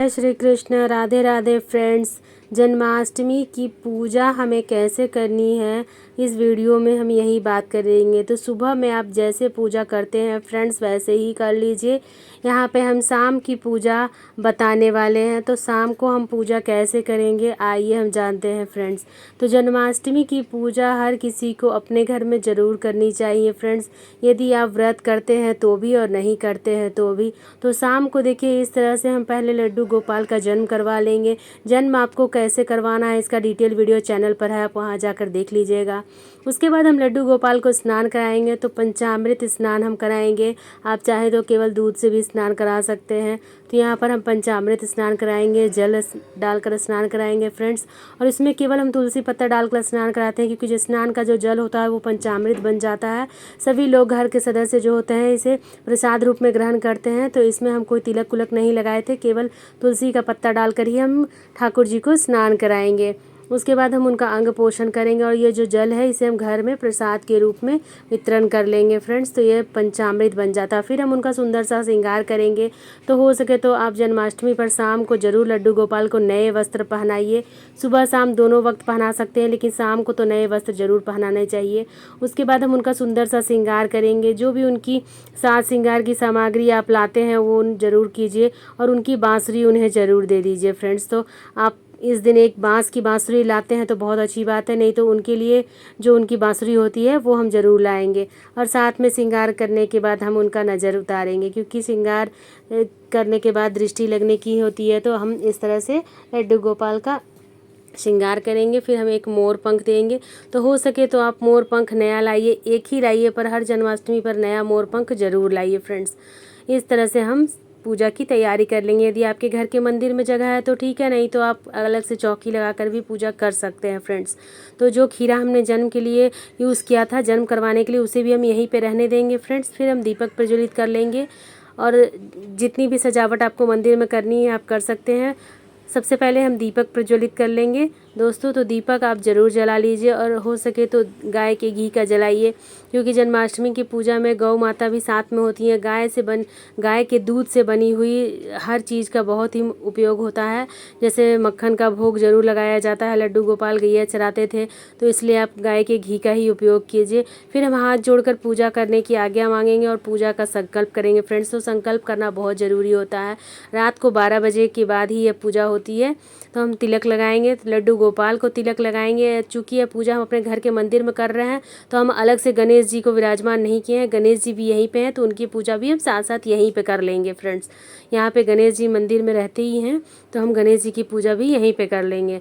जय श्री कृष्ण। राधे राधे फ्रेंड्स। जन्माष्टमी की पूजा हमें कैसे करनी है इस वीडियो में हम यही बात करेंगे। तो सुबह में आप जैसे पूजा करते हैं फ्रेंड्स वैसे ही कर लीजिए। यहाँ पे हम शाम की पूजा बताने वाले हैं। तो शाम को हम पूजा कैसे करेंगे आइए हम जानते हैं फ्रेंड्स। तो जन्माष्टमी की पूजा हर किसी को अपने घर में ज़रूर करनी चाहिए फ्रेंड्स। यदि आप व्रत करते हैं तो भी और नहीं करते हैं तो भी। तो शाम को देखिए इस तरह से हम पहले लड्डू गोपाल का जन्म करवा लेंगे। जन्म आपको कैसे करवाना है इसका डिटेल वीडियो चैनल पर है, आप वहाँ जाकर देख लीजिएगा। उसके बाद हम लड्डू गोपाल को स्नान कराएंगे। तो पंचामृत स्नान हम कराएंगे। आप चाहे तो केवल दूध से भी स्नान करा सकते हैं। तो यहाँ पर हम पंचामृत स्नान कराएंगे, जल डालकर स्नान कराएंगे फ्रेंड्स। और इसमें केवल हम तुलसी पत्ता डालकर स्नान कराते हैं क्योंकि जो स्नान का जो जल होता है वो पंचामृत बन जाता है। सभी लोग घर के सदस्य जो होते हैं इसे प्रसाद रूप में ग्रहण करते हैं। तो इसमें हम कोई तिलक कुलक नहीं लगाए थे, केवल तुलसी का पत्ता डालकर ही हम ठाकुर जी को स्नान कराएंगे। उसके बाद हम उनका अंग पोषण करेंगे और ये जो जल है इसे हम घर में प्रसाद के रूप में वितरण कर लेंगे फ्रेंड्स। तो ये पंचामृत बन जाता है। फिर हम उनका सुंदर सा श्रृंगार करेंगे। तो हो सके तो आप जन्माष्टमी पर शाम को ज़रूर लड्डू गोपाल को नए वस्त्र पहनाइए। सुबह शाम दोनों वक्त पहना सकते हैं लेकिन शाम को तो नए वस्त्र ज़रूर पहनाने चाहिए। उसके बाद हम उनका सुंदर सा श्रृंगार करेंगे। जो भी उनकी साज श्रृंगार की सामग्री आप लाते हैं वो ज़रूर कीजिए और उनकी बांसुरी उन्हें ज़रूर दे दीजिए फ्रेंड्स। तो आप इस दिन एक बांस की बांसुरी लाते हैं तो बहुत अच्छी बात है, नहीं तो उनके लिए जो उनकी बांसुरी होती है वो हम ज़रूर लाएंगे। और साथ में श्रृंगार करने के बाद हम उनका नज़र उतारेंगे क्योंकि श्रृंगार करने के बाद दृष्टि लगने की होती है। तो हम इस तरह से लड्डू गोपाल का श्रृंगार करेंगे। फिर हम एक मोर पंख देंगे। तो हो सके तो आप मोर पंख नया लाइए, एक ही लाइए पर हर जन्माष्टमी पर नया मोर पंख ज़रूर लाइए फ्रेंड्स। इस तरह से हम पूजा की तैयारी कर लेंगे। यदि आपके घर के मंदिर में जगह है तो ठीक है, नहीं तो आप अलग से चौकी लगाकर भी पूजा कर सकते हैं फ्रेंड्स। तो जो खीरा हमने जन्म के लिए यूज़ किया था, जन्म करवाने के लिए, उसे भी हम यहीं पे रहने देंगे फ्रेंड्स। फिर हम दीपक प्रज्वलित कर लेंगे और जितनी भी सजावट आपको मंदिर में करनी है आप कर सकते हैं। सबसे पहले हम दीपक प्रज्वलित कर लेंगे दोस्तों। तो दीपक आप ज़रूर जला लीजिए और हो सके तो गाय के घी का जलाइए क्योंकि जन्माष्टमी की पूजा में गौ माता भी साथ में होती है। गाय के दूध से बनी हुई हर चीज़ का बहुत ही उपयोग होता है। जैसे मक्खन का भोग ज़रूर लगाया जाता है, लड्डू गोपाल गैया चराते थे, तो इसलिए आप गाय के घी का ही उपयोग कीजिए। फिर हम हाथ जोड़कर पूजा करने की आज्ञा मांगेंगे और पूजा का संकल्प करेंगे फ्रेंड्स। तो संकल्प करना बहुत ज़रूरी होता है। रात को 12 बजे के बाद ही यह पूजा होती है। तो हम तिलक लगाएंगे, तो लड्डू गोपाल को तिलक लगाएंगे। चूँकि यह पूजा हम अपने घर के मंदिर में कर रहे हैं तो हम अलग से गणेश जी को विराजमान नहीं किए हैं। गणेश जी भी यहीं पे हैं तो उनकी पूजा भी हम साथ साथ यहीं पे कर लेंगे फ्रेंड्स। यहाँ पे गणेश जी मंदिर में रहते ही हैं तो हम गणेश जी की पूजा भी यहीं पे कर लेंगे।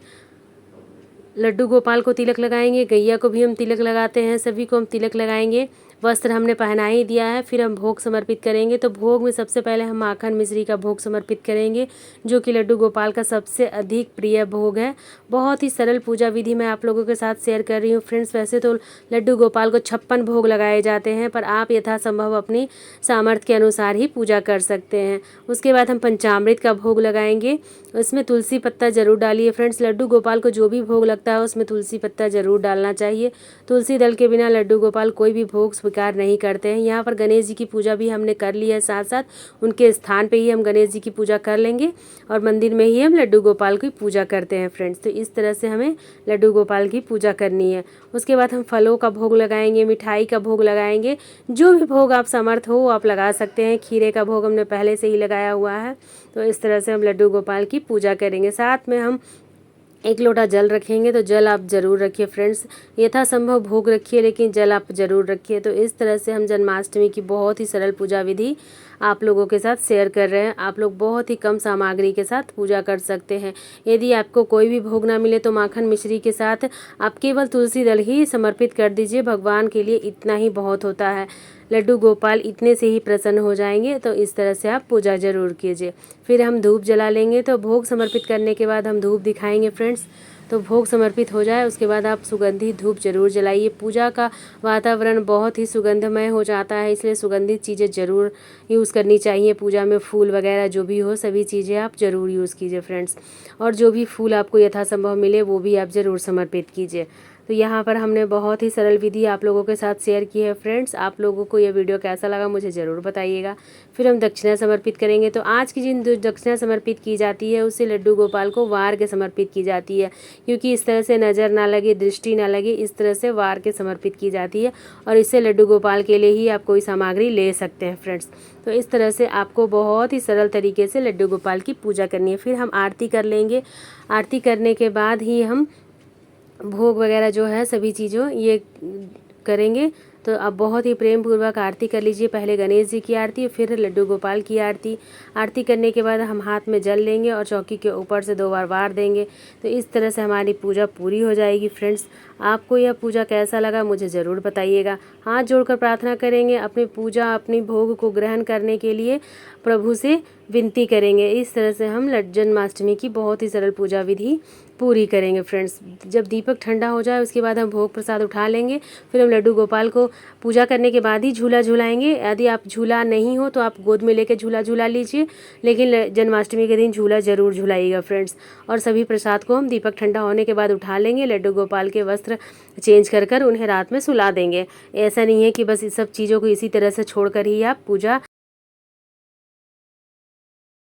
लड्डू गोपाल को तिलक लगाएंगे, गैया को भी हम तिलक लगाते हैं, सभी को हम तिलक लगाएंगे। वस्त्र हमने पहना ही दिया है। फिर हम भोग समर्पित करेंगे। तो भोग में सबसे पहले हम माखन मिश्री का भोग समर्पित करेंगे जो कि लड्डू गोपाल का सबसे अधिक प्रिय भोग है। बहुत ही सरल पूजा विधि मैं आप लोगों के साथ शेयर कर रही हूँ फ्रेंड्स। वैसे तो लड्डू गोपाल को 56 भोग लगाए जाते हैं पर आप यथासंभव अपनी सामर्थ्य के अनुसार ही पूजा कर सकते हैं। उसके बाद हम पंचामृत का भोग लगाएंगे। उसमें तुलसी पत्ता ज़रूर डालिए फ्रेंड्स। लड्डू गोपाल को जो भी भोग लगता है उसमें तुलसी पत्ता ज़रूर डालना चाहिए। तुलसी दल के बिना लड्डू गोपाल कोई भी भोग स्वीकार नहीं करते हैं। यहाँ पर गणेश जी की पूजा भी हमने कर ली है, साथ साथ उनके स्थान पे ही हम गणेश जी की पूजा कर लेंगे और मंदिर में ही हम लड्डू गोपाल की पूजा करते हैं फ्रेंड्स। तो इस तरह से हमें लड्डू गोपाल की पूजा करनी है। उसके बाद हम फलों का भोग लगाएंगे, मिठाई का भोग लगाएंगे। जो भी भोग आप समर्थ हो आप लगा सकते हैं। खीरे का भोग हमने पहले से ही लगाया हुआ है। तो इस तरह से हम लड्डू गोपाल की पूजा करेंगे। साथ में हम 1 लोटा जल रखेंगे। तो जल आप ज़रूर रखिए फ्रेंड्स। यथासंभव भोग रखिए लेकिन जल आप ज़रूर रखिए। तो इस तरह से हम जन्माष्टमी की बहुत ही सरल पूजा विधि आप लोगों के साथ शेयर कर रहे हैं। आप लोग बहुत ही कम सामग्री के साथ पूजा कर सकते हैं। यदि आपको कोई भी भोग ना मिले तो माखन मिश्री के साथ आप केवल तुलसी दल ही समर्पित कर दीजिए। भगवान के लिए इतना ही बहुत होता है। लड्डू गोपाल इतने से ही प्रसन्न हो जाएंगे। तो इस तरह से आप पूजा ज़रूर कीजिए। फिर हम धूप जला लेंगे। तो भोग समर्पित करने के बाद हम धूप दिखाएंगे फ्रेंड्स। तो भोग समर्पित हो जाए उसके बाद आप सुगंधित धूप जरूर जलाइए। पूजा का वातावरण बहुत ही सुगंधमय हो जाता है, इसलिए सुगंधित चीज़ें ज़रूर यूज़ करनी चाहिए। पूजा में फूल वगैरह जो भी हो सभी चीज़ें आप ज़रूर यूज़ कीजिए फ्रेंड्स। और जो भी फूल आपको यथासंभव मिले वो भी आप ज़रूर समर्पित कीजिए। तो यहाँ पर हमने बहुत ही सरल विधि आप लोगों के साथ शेयर की है फ्रेंड्स। आप लोगों को यह वीडियो कैसा लगा मुझे ज़रूर बताइएगा। फिर हम दक्षिणा समर्पित करेंगे। तो आज की जिन दक्षिणा समर्पित की जाती है उससे लड्डू गोपाल को वार के समर्पित की जाती है, क्योंकि इस तरह से नज़र ना लगे, दृष्टि ना लगे, इस तरह से वार के समर्पित की जाती है। और इससे लड्डू गोपाल के लिए ही आप कोई सामग्री ले सकते हैं फ्रेंड्स। तो इस तरह से आपको बहुत ही सरल तरीके से लड्डू गोपाल की पूजा करनी है। फिर हम आरती कर लेंगे। आरती करने के बाद ही हम भोग वगैरह जो है सभी चीज़ों ये करेंगे। तो आप बहुत ही प्रेम पूर्वक आरती कर लीजिए। पहले गणेश जी की आरती, फिर लड्डू गोपाल की आरती। आरती करने के बाद हम हाथ में जल लेंगे और चौकी के ऊपर से 2 बार वार देंगे। तो इस तरह से हमारी पूजा पूरी हो जाएगी फ्रेंड्स। आपको यह पूजा कैसा लगा मुझे ज़रूर बताइएगा। हाथ जोड़कर प्रार्थना करेंगे, अपनी पूजा अपनी भोग को ग्रहण करने के लिए प्रभु से विनती करेंगे। इस तरह से हम जन्माष्टमी की बहुत ही सरल पूजा विधि पूरी करेंगे फ्रेंड्स। जब दीपक ठंडा हो जाए उसके बाद हम भोग प्रसाद उठा लेंगे। फिर हम लड्डू गोपाल को पूजा करने के बाद ही झूला झूलाएंगे। यदि आप झूला नहीं हो तो आप गोद में लेकर झूला झूला लीजिए, लेकिन जन्माष्टमी के दिन झूला ज़रूर झूलाइएगा फ्रेंड्स। और सभी प्रसाद को हम दीपक ठंडा होने के बाद उठा लेंगे। लड्डू गोपाल के वस्त्र चेंज कर उन्हें रात में सुला देंगे। ऐसा नहीं है कि बस इस सब चीज़ों को इसी तरह से छोड़कर ही आप पूजा